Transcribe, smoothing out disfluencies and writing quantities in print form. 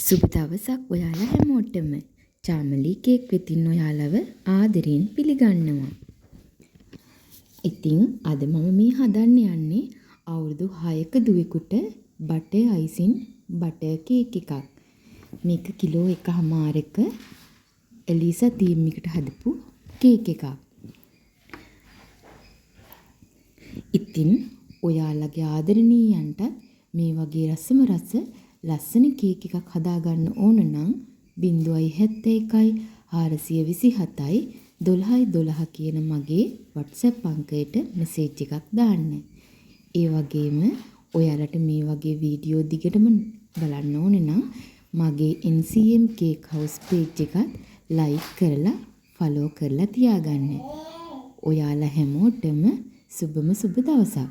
සුබ දවසක් ඔයාලා හැමෝටම. චාමලී කේක් වෙතින් ඔයාලව ආදරයෙන් පිළිගන්නවා. ඉතින් අද මම මේ හදන්න යන්නේ අවුරුදු 6ක දුවෙකුට බටර් අයිසින් බටර් කේක් එකක්. මේක කිලෝ 1.5ක එලිසා තීම් එකට හදපු කේක් එකක්. ඉතින් ඔයාලගේ ආදරණීයන්ට මේ වගේ රසම රස ලස්සන කේක් එකක් හදාගන්න ඕන නම් 071 427යි 1212 කියන මගේ WhatsApp අංකයට මෙසේජ් එකක් දාන්න. ඒ වගේම ඔයාලට මේ වගේ වීඩියෝ දිගටම බලන්න ඕනේ නම් මගේ NCM Cake House page එකත් like කරලා follow කරලා තියාගන්න. ඔයාලා හැමෝටම සුබම සුබ දවසක්.